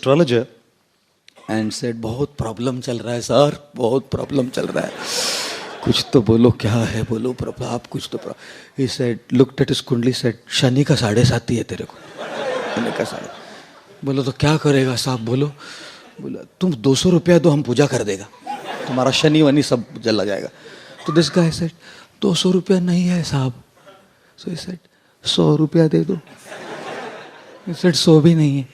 astrologer and said, बहुत problem चल रहा है सर, बहुत प्रॉब्लम चल रहा है, कुछ तो बोलो, क्या है बोलो प्रॉब्लम, आप कुछ तो he said, looked at his कुंडली, said, शनि का 7.5 है तेरे को, शनि का 7.5. बोलो तो क्या करेगा साहब, बोलो, बोला तुम 200 रुपया दो, हम पूजा कर देगा, तुम्हारा शनि वनी सब जला जाएगा. तो दिस गाय सेड 200 रुपया नहीं है साहब. सो ही सेड 100 रुपया दे दो. ही सेड 100 भी नहीं है.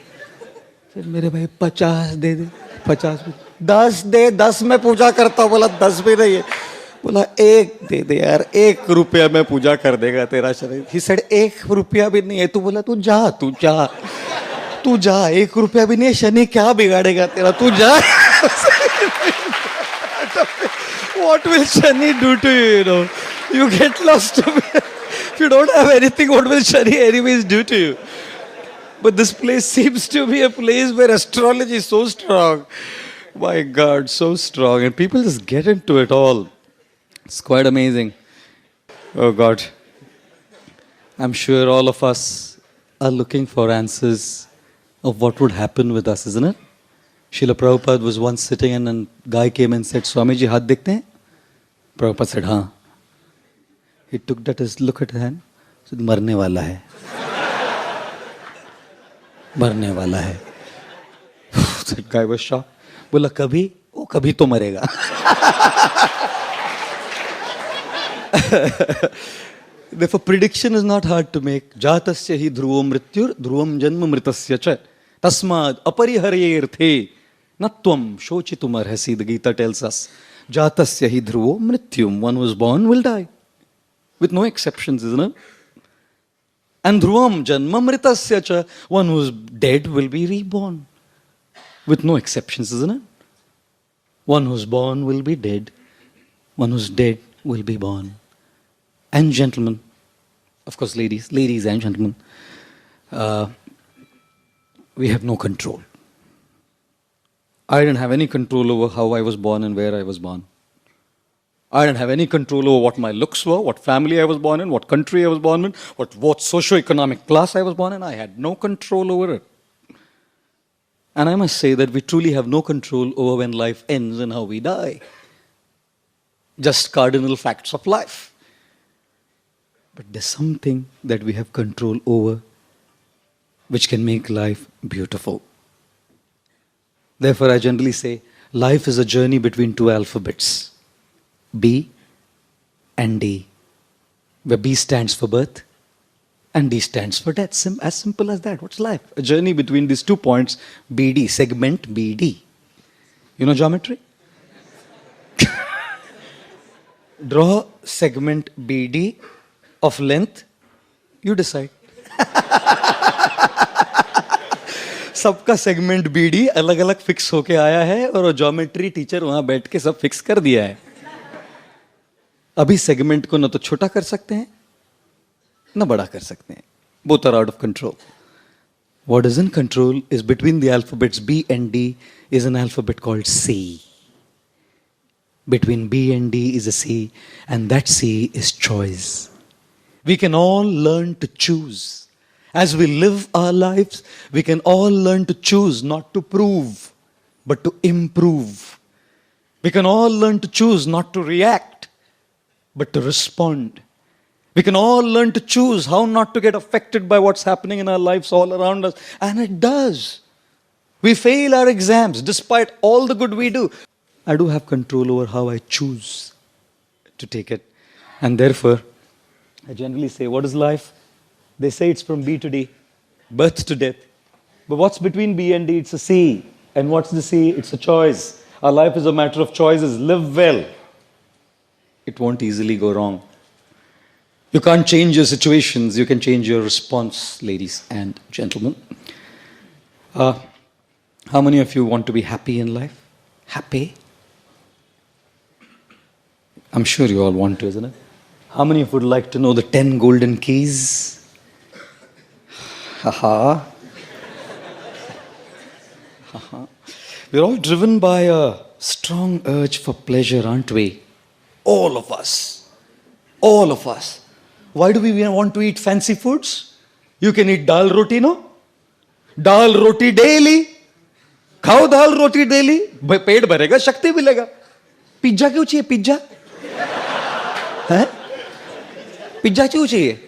फिर मेरे भाई 50 दे दे, 50 10 दे, 10 में पूजा करता हूँ. बोला 10 भी नहीं है. बोला 1 दे दे यार, 1 रुपया में पूजा कर देगा तेरा शरीर. ही सेड 1 रुपया भी नहीं है. तू बोला तू जा, तू जा, तू जा, 1 रुपया भी नहीं है, शनि क्या बिगाड़ेगा तेरा, तू जा. What will Shani do to you, you know? You get lost. If you don't have anything, what will Shani anyways do to you? But this place seems to be a place where astrology is so strong. My God, so strong. And people just get into it all. It's quite amazing. Oh God. I'm sure all of us are looking for answers of what would happen with us, isn't it? Srila Prabhupada was once sitting and a guy came and said, Swamiji, हाथ देखते हैं? Prabhupada said, हाँ. He took that as look at his hand. Said, मरने वाला है. मरने वाला है. The guy was shocked. बोला कभी? वो कभी तो मरेगा. Therefore, prediction is not hard to make. जातस्य हि ध्रुवो मृत्युर ध्रुवम जन्म मृतस्य च. तस्माद् अपरिहर्येऽर्थे न त्वं शोचितुमर्हसि. The Gita tells us. Jatasya hi dhruvo mrityum. One who is born will die. With no exceptions, isn't it? And dhruvam janma mritasya cha. One who is dead will be reborn. With no exceptions, isn't it? One who is born will be dead. One who is dead will be born. And gentlemen, of course ladies and gentlemen, we have no control. I didn't have any control over how I was born and where I was born. I didn't have any control over what my looks were, what family I was born in, what country I was born in, what socio-economic class I was born in. I had no control over it. And I must say that we truly have no control over when life ends and how we die. Just cardinal facts of life. But there's something that we have control over which can make life beautiful. Therefore, I generally say, life is a journey between 2 alphabets, B and D, where B stands for birth and D stands for death. As simple as that. What's life? A journey between these 2 points, BD, segment BD. You know geometry? Draw segment BD of length, you decide. सबका segment BD अलग अलग fix होके आया है और geometry teacher वहां बैठ के सब फिक्स कर दिया है. अभी सेगमेंट को न तो छोटा कर सकते हैं न बड़ा कर सकते हैं. Both are out of control. What is in control is between the alphabets B and D is an alphabet called C. Between B and D is a C, and that C is choice. We can all learn to choose. As we live our lives, we can all learn to choose not to prove, but to improve. We can all learn to choose not to react, but to respond. We can all learn to choose how not to get affected by what's happening in our lives all around us. And it does. We fail our exams despite all the good we do. I do have control over how I choose to take it. And therefore, I generally say, what is life? They say it's from B to D, birth to death. But what's between B and D? It's a C. And what's the C? It's a choice. Our life is a matter of choices. Live well. It won't easily go wrong. You can't change your situations. You can change your response, ladies and gentlemen. How many of you want to be happy in life? Happy? I'm sure you all want to, isn't it? How many of you would like to know the 10 golden keys? Haha. Haha. We're all driven by a strong urge for pleasure, aren't we? All of us. All of us. Why do we want to eat fancy foods? You can eat dal roti, no? Dal roti daily. खाओ दाल रोटी daily, पेट भरेगा, शक्ति मिलेगा। Pizza क्यों चाहिए? Pizza है? Pizza क्यों चाहिए?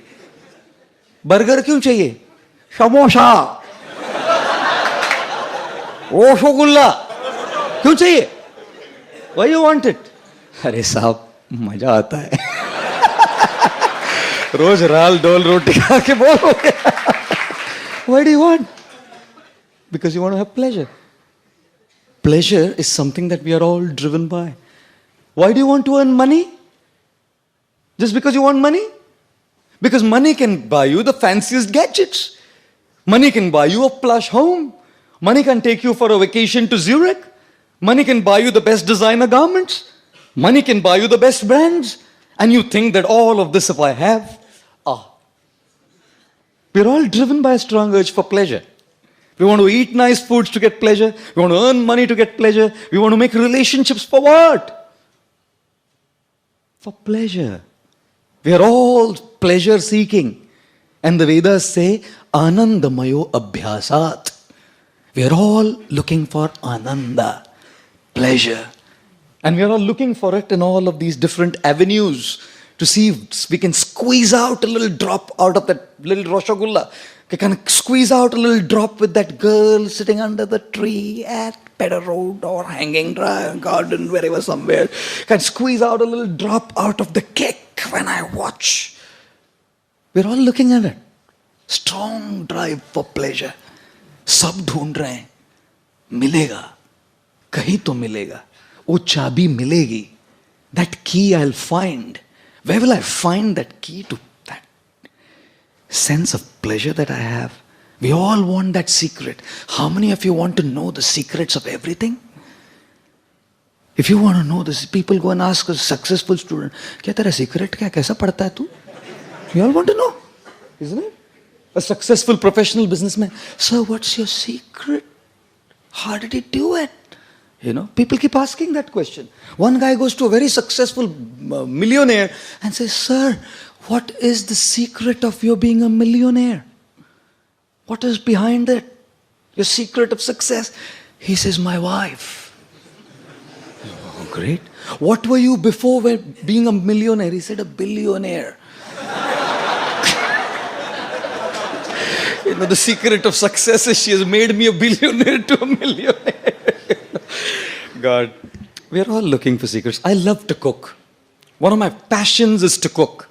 Burger क्यों चाहिए? समोसा, रसगुल्ला क्यों चाहिए? Why you want it? अरे साहब मजा आता है। रोज राल डोल रोटी खा के बोर हो गया। Why do you want? Because you want to have pleasure. Pleasure is something that we are all driven by. Why do you want to earn money? Just because you want money? Because money can buy you the fanciest gadgets. Money can buy you a plush home. Money can take you for a vacation to Zurich. Money can buy you the best designer garments. Money can buy you the best brands. And you think that all of this if I have, we're all driven by a strong urge for pleasure. We want to eat nice foods to get pleasure. We want to earn money to get pleasure. We want to make relationships for what? For pleasure. We are all pleasure seeking. And the Vedas say, Anandamayo Abhyasat. We are all looking for Ananda, pleasure. And we are all looking for it in all of these different avenues to see if we can squeeze out a little drop out of that little Rasgulla. We can squeeze out a little drop with that girl sitting under the tree at Pedder Road or Hanging Garden, wherever somewhere. Can squeeze out a little drop out of the cake when I watch. We're all looking at it. Strong drive for pleasure. सब ढूंढ रहे हैं, मिलेगा, कहीं तो मिलेगा, वो चाबी मिलेगी. That key I'll find. Where will I find that key to that sense of pleasure that I have? We all want that secret. How many of you want to know the secrets of everything? If you want to know this, people go and ask a successful student, क्या तेरा secret क्या? कैसा पढ़ता है तू? You all want to know, isn't it? A successful professional businessman, sir, what's your secret? How did he do it? You know, people keep asking that question. One guy goes to a very successful millionaire and says, sir, what is the secret of your being a millionaire? What is behind it? Your secret of success? He says, my wife. Oh, great. What were you before being a millionaire? He said, a billionaire. You know, the secret of success is she has made me a billionaire to a millionaire. God, we are all looking for secrets. I love to cook. One of my passions is to cook.